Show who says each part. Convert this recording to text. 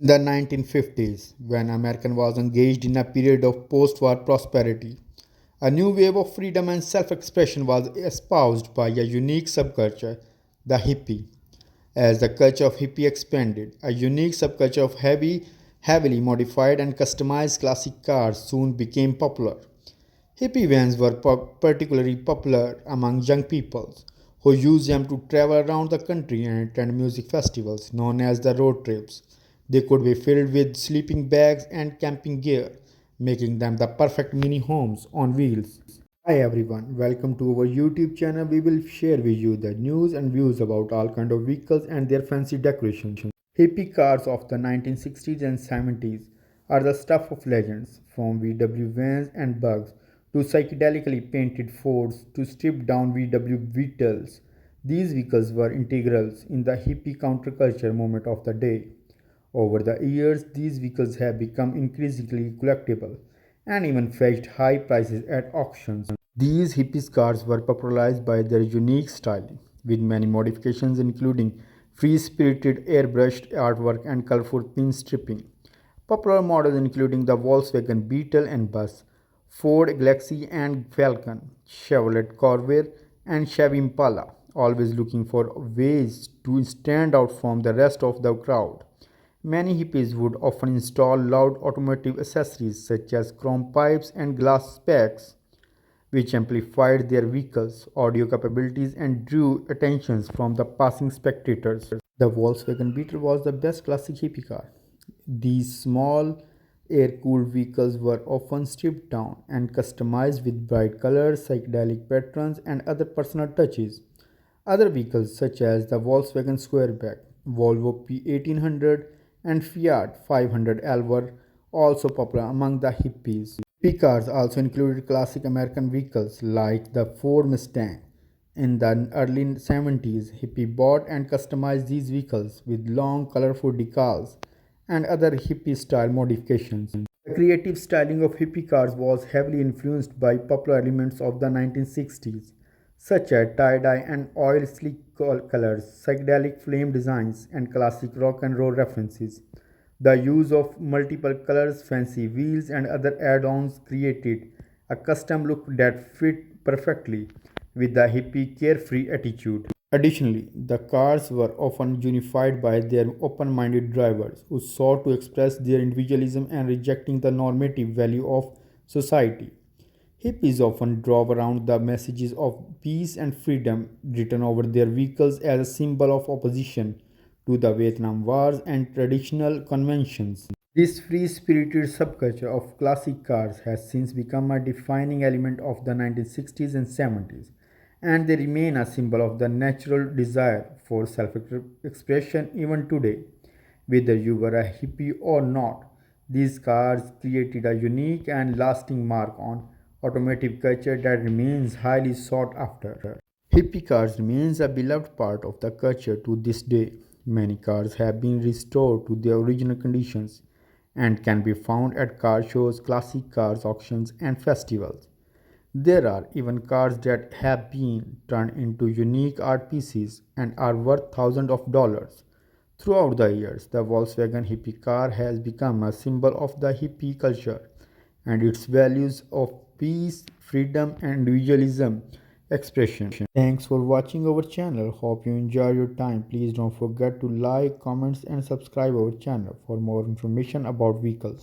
Speaker 1: In the 1950s, when America was engaged in a period of post war prosperity, a new wave of freedom and self expression was espoused by a unique subculture, the hippie. As the culture of hippie expanded, a unique subculture of heavily modified and customized classic cars soon became popular. Hippie vans were particularly popular among young people who used them to travel around the country and attend music festivals known as the road trips. They could be filled with sleeping bags and camping gear, making them the perfect mini homes on wheels. Hi everyone, welcome to our YouTube channel. We will share with you the news and views about all kind of vehicles and their fancy decorations. Hippie cars of the 1960s and 70s are the stuff of legends, from VW vans and bugs to psychedelically painted Fords to stripped down VW Beetles. These vehicles were integrals in the hippie counterculture movement of the day. Over the years, these vehicles have become increasingly collectible and even fetched high prices at auctions. These hippie cars were popularized by their unique styling, with many modifications including free-spirited airbrushed artwork and colorful pin stripping. Popular models including the Volkswagen Beetle and Bus, Ford Galaxy and Falcon, Chevrolet Corvair, and Chevy Impala, always looking for ways to stand out from the rest of the crowd. Many hippies would often install loud automotive accessories such as chrome pipes and glass specks, which amplified their vehicles' audio capabilities and drew attentions from the passing spectators. The Volkswagen Beetle was the best classic hippie car. These small, air-cooled vehicles were often stripped down and customized with bright colors, psychedelic patterns, and other personal touches. Other vehicles such as the Volkswagen Squareback, Volvo P1800, and Fiat 500L were also popular among the hippies. Hippie cars also included classic American vehicles like the Ford Mustang. In the early 70s, hippie bought and customized these vehicles with long, colorful decals and other hippie style modifications. The creative styling of hippie cars was heavily influenced by popular elements of the 1960s, such as tie-dye and oil slick colors, psychedelic flame designs, and classic rock and roll references. The use of multiple colors, fancy wheels, and other add-ons created a custom look that fit perfectly with the hippie carefree attitude. Additionally, the cars were often unified by their open-minded drivers who sought to express their individualism and rejecting the normative value of society. Hippies often drove around the messages of peace and freedom written over their vehicles as a symbol of opposition to the Vietnam Wars and traditional conventions. This free spirited subculture of classic cars has since become a defining element of the 1960s and 70s, and they remain a symbol of the natural desire for self expression even today. Whether you were a hippie or not, these cars created a unique and lasting mark on automotive culture that remains highly sought after. Hippie cars remains a beloved part of the culture to this day. Many cars have been restored to their original conditions and can be found at car shows, classic cars auctions, and festivals. There are even cars that have been turned into unique art pieces and are worth thousands of dollars. Throughout the years, the Volkswagen hippie car has become a symbol of the hippie culture and its values of peace, freedom, and individualism expression. Thanks for watching our channel. Hope you enjoy your time. Please don't forget to like, comments, and subscribe our channel for more information about vehicles.